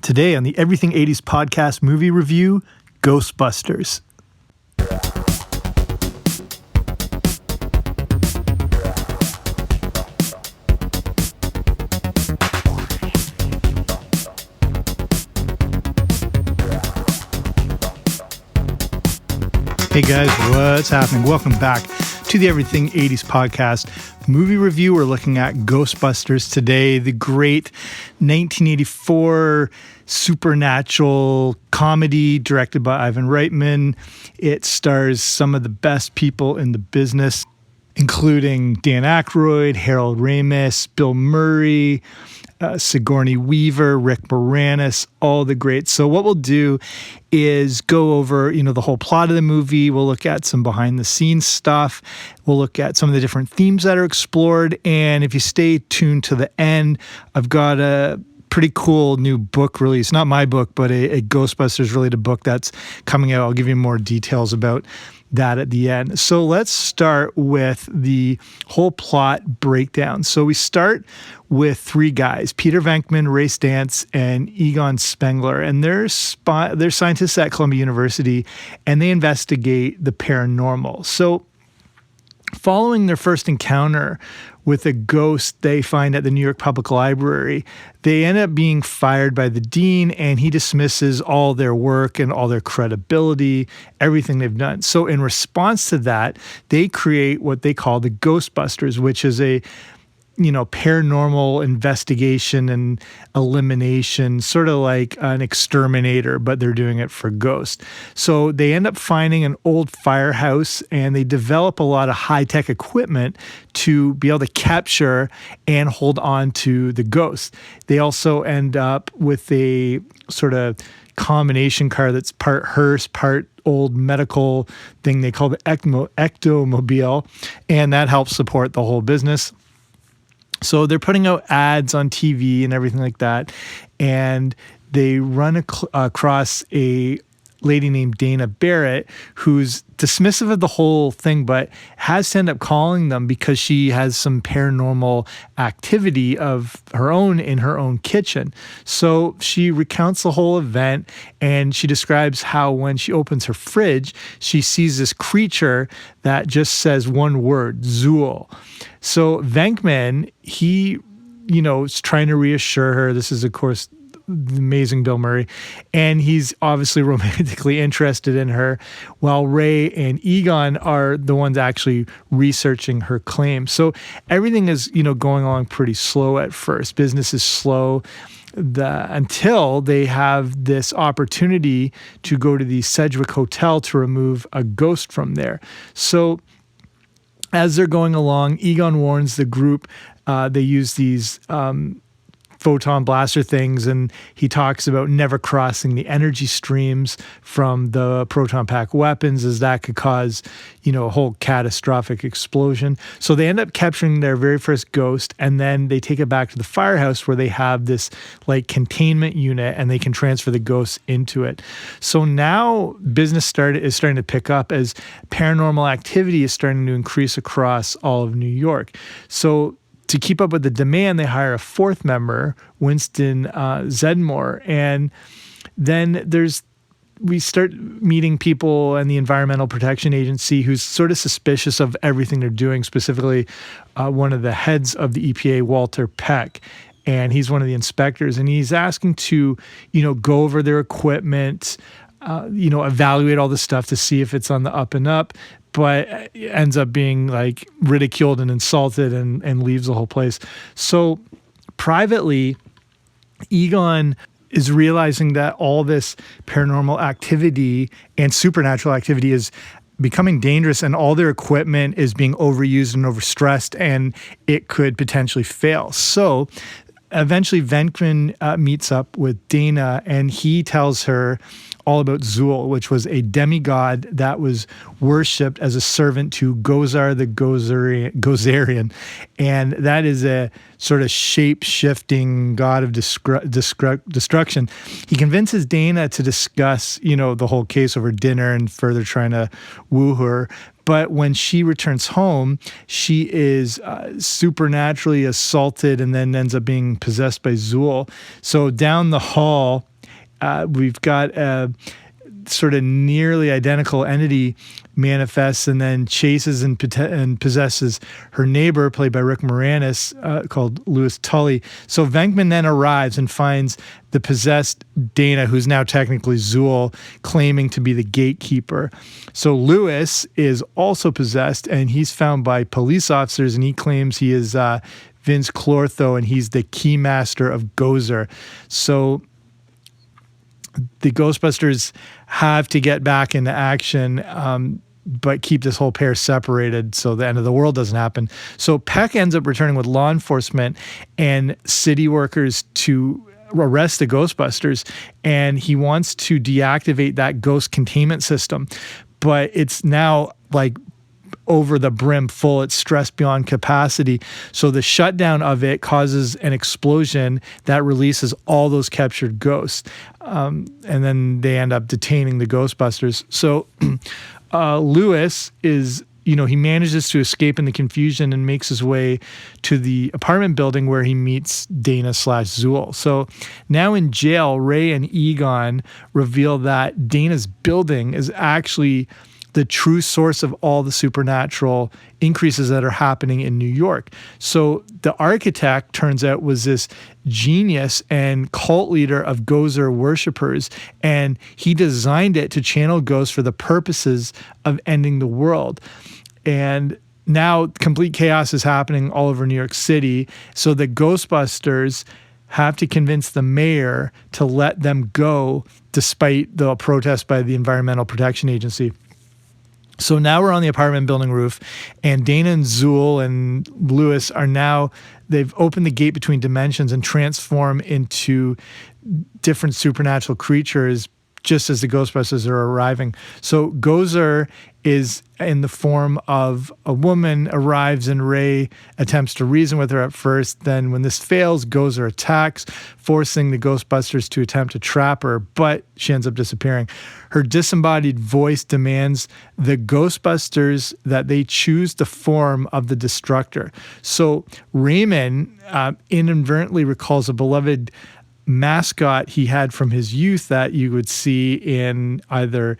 Today on the Everything 80s podcast movie review, Ghostbusters. Hey guys, what's happening? Welcome back to the Everything 80s podcast movie review. We're looking at Ghostbusters today, the great 1984 supernatural comedy directed by Ivan Reitman. It stars some of the best people in the business, including Dan Aykroyd, Harold Ramis, Bill Murray, Sigourney Weaver, Rick Moranis, all the greats. So what we'll do is go over, the whole plot of the movie. We'll look at some behind the scenes stuff. We'll look at some of the different themes that are explored. And if you stay tuned to the end, I've got a pretty cool new book release. Not my book, but a Ghostbusters related book that's coming out. I'll give you more details about that at the end. So let's start with the whole plot breakdown. So we start with three guys, Peter Venkman, Ray Stantz, and Egon Spengler, and they're scientists at Columbia University, and they investigate the paranormal. So following their first encounter with a ghost they find at the New York Public Library, they end up being fired by the dean, and he dismisses all their work and all their credibility, everything they've done. So in response to that, they create what they call the Ghostbusters, which is a paranormal investigation and elimination, sort of like an exterminator, but they're doing it for ghosts. So they end up finding an old firehouse, and they develop a lot of high-tech equipment to be able to capture and hold on to the ghosts. They also end up with a sort of combination car that's part hearse, part old medical thing they call the ectomobile, and that helps support the whole business. So they're putting out ads on TV and everything like that, and they run across a lady named Dana Barrett who's dismissive of the whole thing, but has to end up calling them because she has some paranormal activity of her own in her own kitchen. So she recounts the whole event, and she describes how when she opens her fridge, she sees this creature that just says one word, Zool. So Venkman, he, is trying to reassure her. This is, of course, the amazing Bill Murray, and he's obviously romantically interested in her, while Ray and Egon are the ones actually researching her claim. So everything is, going along pretty slow at first. Business is slow until they have this opportunity to go to the Sedgwick Hotel to remove a ghost from there. So as they're going along, Egon warns the group. They use these photon blaster things, and he talks about never crossing the energy streams from the proton pack weapons, as that could cause, a whole catastrophic explosion. So they end up capturing their very first ghost, and then they take it back to the firehouse where they have this like containment unit, and they can transfer the ghosts into it. So now business is starting to pick up as paranormal activity is starting to increase across all of New York. So to keep up with the demand, they hire a fourth member, Winston Zedmore. And then we start meeting people in the Environmental Protection Agency who's sort of suspicious of everything they're doing, specifically one of the heads of the EPA, Walter Peck. And he's one of the inspectors, and he's asking to, go over their equipment, evaluate all the stuff to see if it's on the up and up, but ends up being like ridiculed and insulted and leaves the whole place. So privately, Egon is realizing that all this paranormal activity and supernatural activity is becoming dangerous, and all their equipment is being overused and overstressed, and it could potentially fail. So eventually Venkman meets up with Dana, and he tells her all about Zool, which was a demigod that was worshipped as a servant to Gozar the Gozerian. And that is a sort of shape-shifting god of destruction. He convinces Dana to discuss, the whole case over dinner and further trying to woo her. But when she returns home, she is supernaturally assaulted and then ends up being possessed by Zool. So down the hall, We've got a sort of nearly identical entity manifests and then chases and possesses her neighbor, played by Rick Moranis, called Louis Tully. So Venkman then arrives and finds the possessed Dana, who's now technically Zool, claiming to be the gatekeeper. So Louis is also possessed, and he's found by police officers, and he claims he is Vince Clortho, and he's the keymaster of Gozer. So the Ghostbusters have to get back into action, but keep this whole pair separated so the end of the world doesn't happen. So Peck ends up returning with law enforcement and city workers to arrest the Ghostbusters, and he wants to deactivate that ghost containment system. But it's now like over the brim full. It's stressed beyond capacity. So the shutdown of it causes an explosion that releases all those captured ghosts. And then they end up detaining the Ghostbusters. So Louis is, he manages to escape in the confusion and makes his way to the apartment building where he meets Dana/Zool. So now in jail, Ray and Egon reveal that Dana's building is actually the true source of all the supernatural increases that are happening in New York. So the architect, turns out, was this genius and cult leader of Gozer worshippers, and he designed it to channel ghosts for the purposes of ending the world. And now complete chaos is happening all over New York City, so the Ghostbusters have to convince the mayor to let them go despite the protest by the Environmental Protection Agency. So now we're on the apartment building roof, and Dana and Zool and Louis are now, they've opened the gate between dimensions and transform into different supernatural creatures just as the Ghostbusters are arriving. So Gozer is in the form of a woman, arrives, and Ray attempts to reason with her at first. Then when this fails, Gozer attacks, forcing the Ghostbusters to attempt to trap her, but she ends up disappearing. Her disembodied voice demands the Ghostbusters that they choose the form of the destructor. So Raymond inadvertently recalls a beloved mascot he had from his youth that you would see in either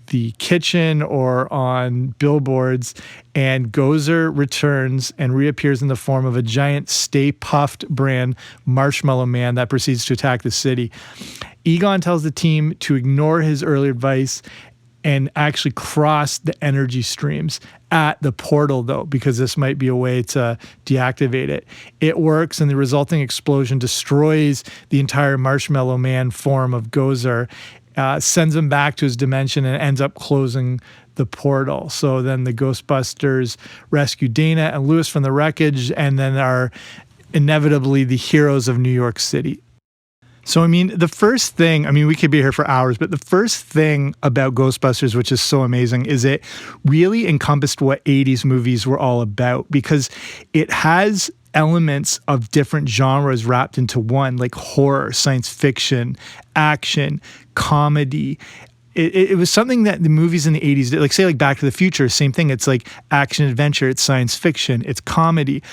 the kitchen or on billboards, and Gozer returns and reappears in the form of a giant Stay Puft brand marshmallow man that proceeds to attack the city. Egon tells the team to ignore his earlier advice and actually cross the energy streams at the portal, though, because this might be a way to deactivate it. It works, and the resulting explosion destroys the entire Marshmallow Man form of Gozer, sends him back to his dimension, and ends up closing the portal. So then the Ghostbusters rescue Dana and Louis from the wreckage, and then are inevitably the heroes of New York City. So, the first thing, we could be here for hours, but the first thing about Ghostbusters, which is so amazing, is it really encompassed what 80s movies were all about, because it has elements of different genres wrapped into one, like horror, science fiction, action, comedy. It was something that the movies in the 80s did, like say like Back to the Future, same thing. It's like action adventure, it's science fiction, it's comedy.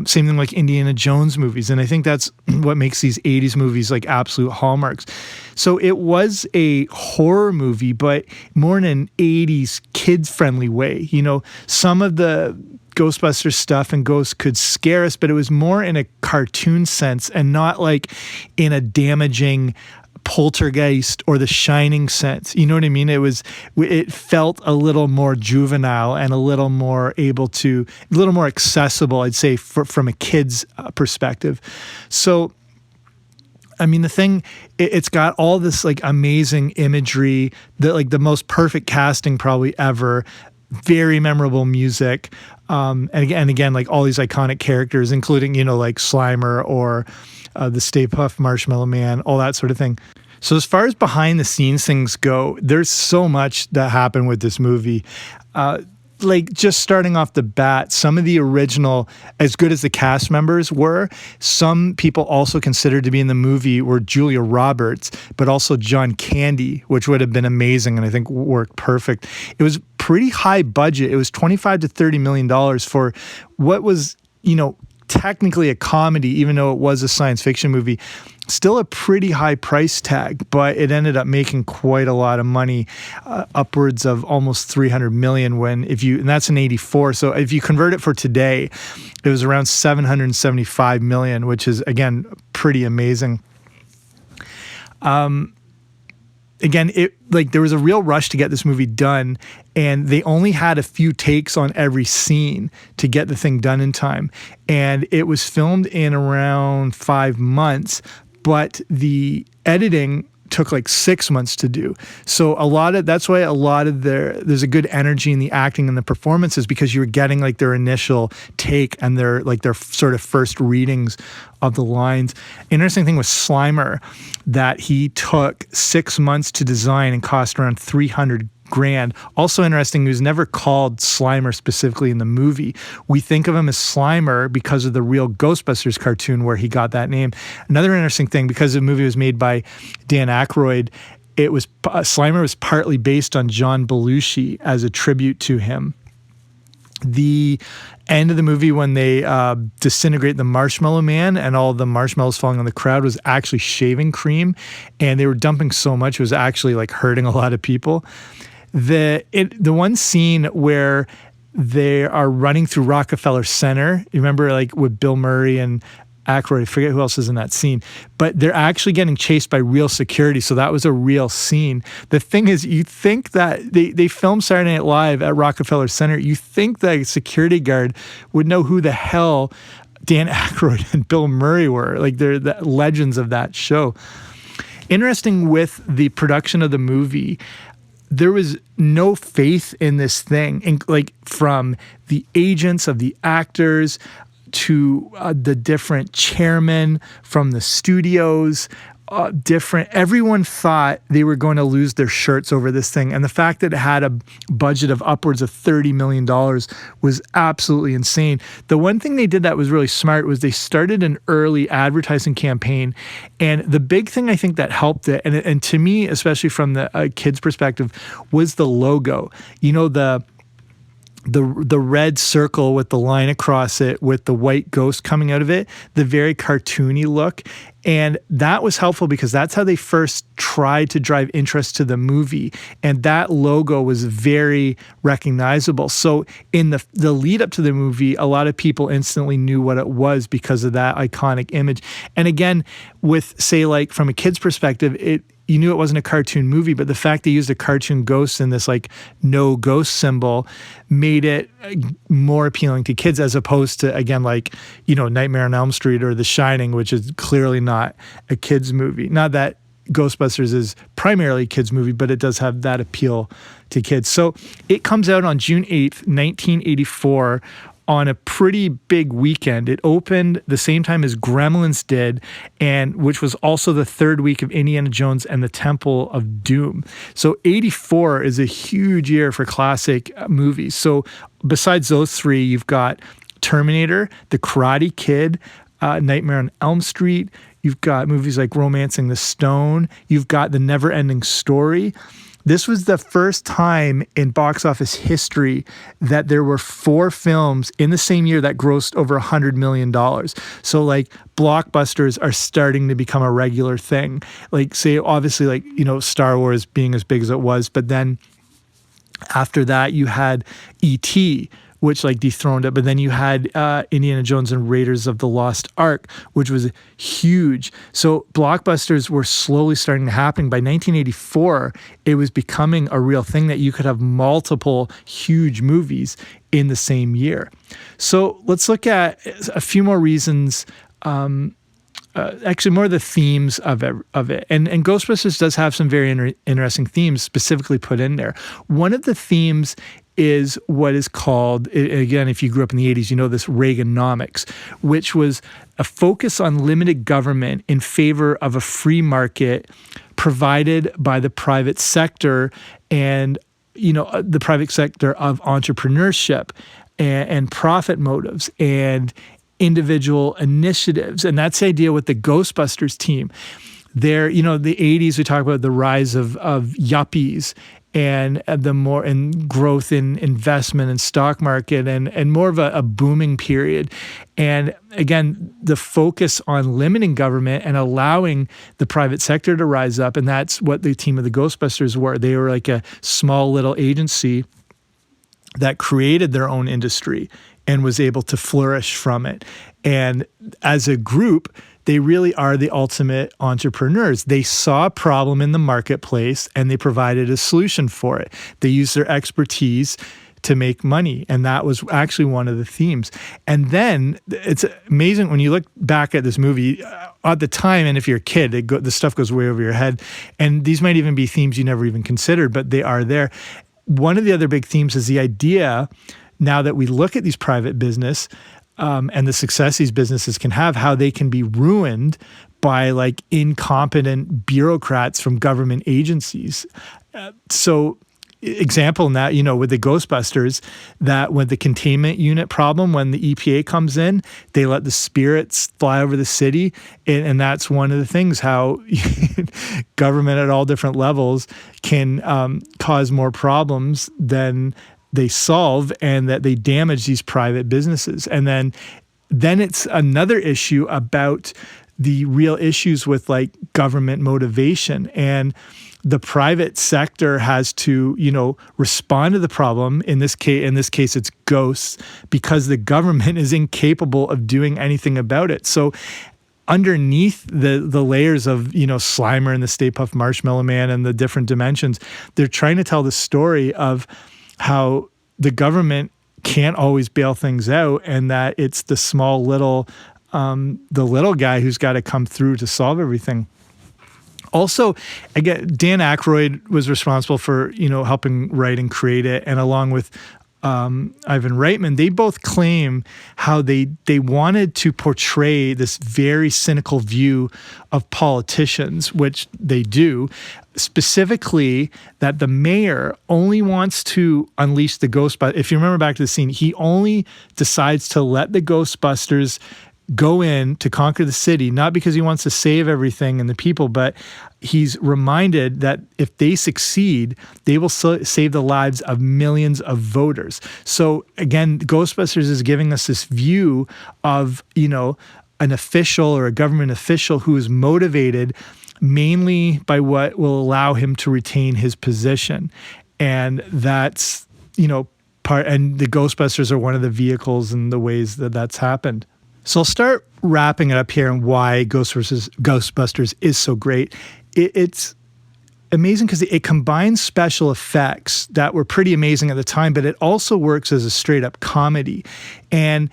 Same thing like Indiana Jones movies. And I think that's what makes these 80s movies like absolute hallmarks. So it was a horror movie, but more in an 80s kids-friendly way. Some of the Ghostbusters stuff and ghosts could scare us, but it was more in a cartoon sense and not like in a damaging Poltergeist or The Shining sense. You know what I mean? It felt a little more juvenile and a little more accessible, I'd say, from a kid's perspective. So, the thing, it's got all this like amazing imagery, the most perfect casting probably ever, very memorable music, and again, like all these iconic characters, including, like Slimer or the Stay Puft Marshmallow Man, all that sort of thing. So as far as behind the scenes things go, there's so much that happened with this movie. Like just starting off the bat, some of the original, as good as the cast members were, some people also considered to be in the movie were Julia Roberts, but also John Candy, which would have been amazing and I think worked perfect. It was pretty high budget. It was $25 to $30 million for what was, technically a comedy, even though it was a science fiction movie. Still a pretty high price tag, but it ended up making quite a lot of money, upwards of almost 300 million and that's in 84. So if you convert it for today, it was around 775 million, which is, again, pretty amazing. Again, there was a real rush to get this movie done, and they only had a few takes on every scene to get the thing done in time. And it was filmed in around 5 months, but the editing took like 6 months to do. So that's why there's a good energy in the acting and the performances, because you're getting like their initial take and their sort of first readings of the lines. Interesting thing with Slimer, that he took 6 months to design and cost around $300,000. Also interesting, he was never called Slimer specifically in the movie. We think of him as Slimer because of the real Ghostbusters cartoon where he got that name. Another interesting thing, because the movie was made by Dan Aykroyd, Slimer was partly based on John Belushi as a tribute to him. The end of the movie, when they disintegrate the Marshmallow Man and all the marshmallows falling on the crowd, was actually shaving cream, and they were dumping so much it was actually like hurting a lot of people. The one scene where they are running through Rockefeller Center, you remember, like with Bill Murray and Aykroyd, I forget who else is in that scene, but they're actually getting chased by real security, so that was a real scene. The thing is, you think that they filmed Saturday Night Live at Rockefeller Center, you think that a security guard would know who the hell Dan Aykroyd and Bill Murray were. Like, they're the legends of that show. Interesting with the production of the movie, there was no faith in this thing, and like from the agents of the actors to the different chairmen from the studios, everyone thought they were going to lose their shirts over this thing. And the fact that it had a budget of upwards of $30 million was absolutely insane. The one thing they did that was really smart was they started an early advertising campaign. And the big thing I think that helped it, and to me, especially from the kid's perspective, was the logo. You know, the red circle with the line across it with the white ghost coming out of it, the very cartoony look. And that was helpful because that's how they first tried to drive interest to the movie. And that logo was very recognizable. So in the lead up to the movie, a lot of people instantly knew what it was because of that iconic image. And again, with, say, like from a kid's perspective, you knew it wasn't a cartoon movie, but the fact they used a cartoon ghost in this like no ghost symbol made it more appealing to kids, as opposed to, again, like, you know, Nightmare on Elm Street or The Shining, which is clearly not a kid's movie. Not that Ghostbusters is primarily a kid's movie, but it does have that appeal to kids. So it comes out on June 8th, 1984, on a pretty big weekend. It opened the same time as Gremlins did, and which was also the third week of Indiana Jones and the Temple of Doom. So 84 is a huge year for classic movies. So besides those three, you've got Terminator, The Karate Kid, Nightmare on Elm Street. You've got movies like Romancing the Stone. You've got The Never-Ending Story. This was the first time in box office history that there were 4 films in the same year that grossed over $100 million. So like blockbusters are starting to become a regular thing. Like, say, obviously, like, you know, Star Wars being as big as it was, but then after that you had E.T., which like dethroned it. But then you had Indiana Jones and Raiders of the Lost Ark, which was huge. So blockbusters were slowly starting to happen. By 1984, it was becoming a real thing that you could have multiple huge movies in the same year. So let's look at a few more reasons, actually more of the themes of it. And Ghostbusters does have some very interesting themes specifically put in there. One of the themes is what is called, again, if you grew up in the 80s, you know this, Reaganomics, which was a focus on limited government in favor of a free market provided by the private sector and, you know, the private sector of entrepreneurship and profit motives and individual initiatives. And that's the idea with the Ghostbusters team. There, you know, the 80s, we talk about the rise of yuppies and the more and growth in investment and stock market and more of a booming period. And again, the focus on limiting government and allowing the private sector to rise up. And that's what the team of the Ghostbusters were. They were like a small little agency that created their own industry and was able to flourish from it. And as a group, they really are the ultimate entrepreneurs. They saw a problem in the marketplace and they provided a solution for it. They used their expertise to make money. And that was actually one of the themes. And then it's amazing when you look back at this movie at the time, and if you're a kid, the stuff goes way over your head. And these might even be themes you never even considered, but they are there. One of the other big themes is the idea, now that we look at these private business and the success these businesses can have, how they can be ruined by like incompetent bureaucrats from government agencies. So example in that, with the Ghostbusters, that when the containment unit problem, when the EPA comes in, they let the spirits fly over the city. And that's one of the things, how government at all different levels can cause more problems than they solve, and that they damage these private businesses. And then it's another issue about the real issues with like government motivation, and the private sector has to, respond to the problem. In this case, it's ghosts, because the government is incapable of doing anything about it. So underneath the layers of, Slimer and the Stay Puft Marshmallow Man and the different dimensions, they're trying to tell the story of how the government can't always bail things out, and that it's the small little, the little guy who's got to come through to solve everything. Also, again, Dan Aykroyd was responsible for, helping write and create it. And along with Ivan Reitman, they both claim how they wanted to portray this very cynical view of politicians, which they do, specifically that the mayor only wants to unleash the Ghostbusters. If you remember back to the scene, he only decides to let the Ghostbusters go in to conquer the city, not because he wants to save everything and the people, but he's reminded that if they succeed, they will save the lives of millions of voters. So again, Ghostbusters is giving us this view of, an official or a government official who is motivated mainly by what will allow him to retain his position. And that's, part, and the Ghostbusters are one of the vehicles and the ways that that's happened. So I'll start wrapping it up here and why Ghostbusters is so great. It's amazing because it combines special effects that were pretty amazing at the time, but it also works as a straight up comedy. And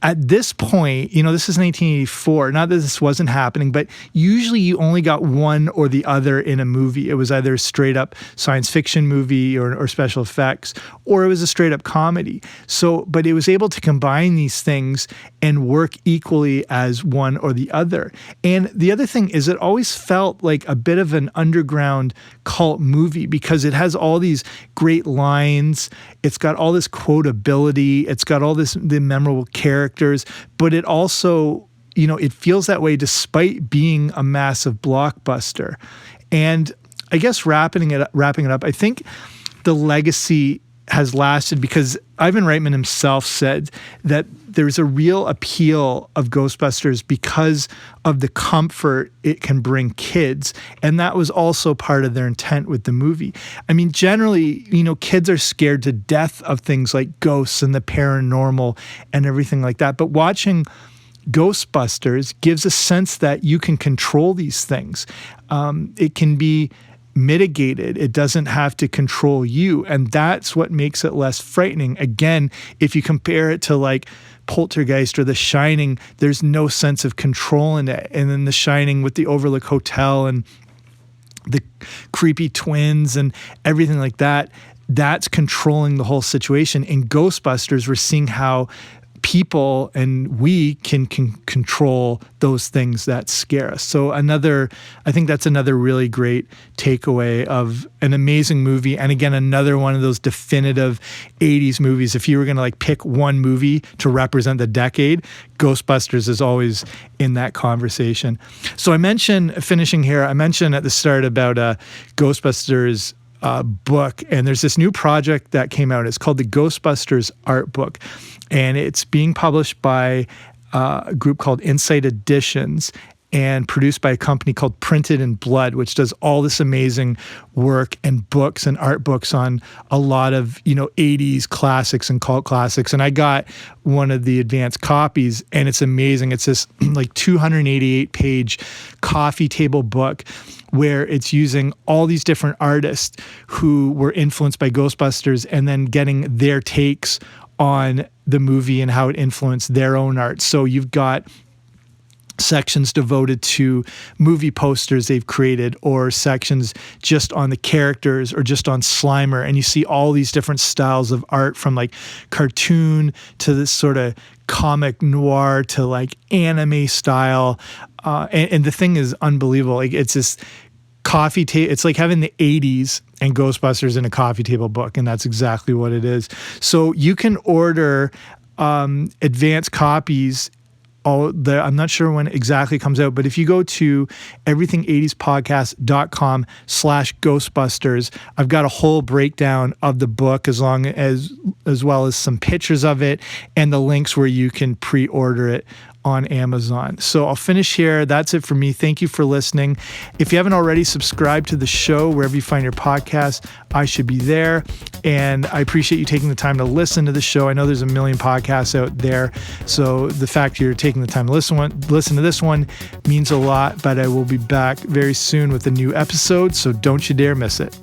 at this point, this is 1984, not that this wasn't happening, but usually you only got one or the other in a movie. It was either a straight up science fiction movie or special effects, or it was a straight up comedy. So, but it was able to combine these things and work equally as one or the other. And the other thing is it always felt like a bit of an underground cult movie because it has all these great lines. It's got all this quotability. It's got all the memorable characters, but it also, it feels that way despite being a massive blockbuster. And I guess wrapping it up, I think the legacy has lasted because Ivan Reitman himself said that there's a real appeal of Ghostbusters because of the comfort it can bring kids. And that was also part of their intent with the movie. I mean, generally, kids are scared to death of things like ghosts and the paranormal and everything like that. But watching Ghostbusters gives a sense that you can control these things. It can be mitigated. It doesn't have to control you. And that's what makes it less frightening. Again, if you compare it to like Poltergeist or The Shining, there's no sense of control in it. And then The Shining with the Overlook Hotel and the creepy twins and everything like that, that's controlling the whole situation. In Ghostbusters, we're seeing how people and we can control those things that scare us. So I think that's another really great takeaway of an amazing movie. And again, another one of those definitive 80s movies. If you were going to pick one movie to represent the decade, Ghostbusters is always in that conversation. So finishing here, I mentioned at the start about Ghostbusters book. And there's this new project that came out. It's called the Ghostbusters art book. And it's being published by a group called Insight Editions and produced by a company called Printed in Blood, which does all this amazing work and books and art books on a lot of, 80s classics and cult classics. And I got one of the advanced copies, and it's amazing. It's this like 288-page coffee table book where it's using all these different artists who were influenced by Ghostbusters and then getting their takes on the movie and how it influenced their own art. So you've got sections devoted to movie posters they've created, or sections just on the characters, or just on Slimer. And you see all these different styles of art, from like cartoon to this sort of comic noir to like anime style. And the thing is unbelievable. Like, it's this coffee table. It's like having the 80s and Ghostbusters in a coffee table book. And that's exactly what it is. So you can order advanced copies. I'm not sure when exactly it comes out, but if you go to everything80spodcast.com/Ghostbusters, I've got a whole breakdown of the book, as well as some pictures of it and the links where you can pre-order it on Amazon. So I'll finish here. That's it for me. Thank you for listening. If you haven't already, subscribed to the show wherever you find your podcast. I should be there. And I appreciate you taking the time to listen to the show. I know there's a million podcasts out there, so the fact you're taking the time to listen to this one means a lot. But I will be back very soon with a new episode, so don't you dare miss it.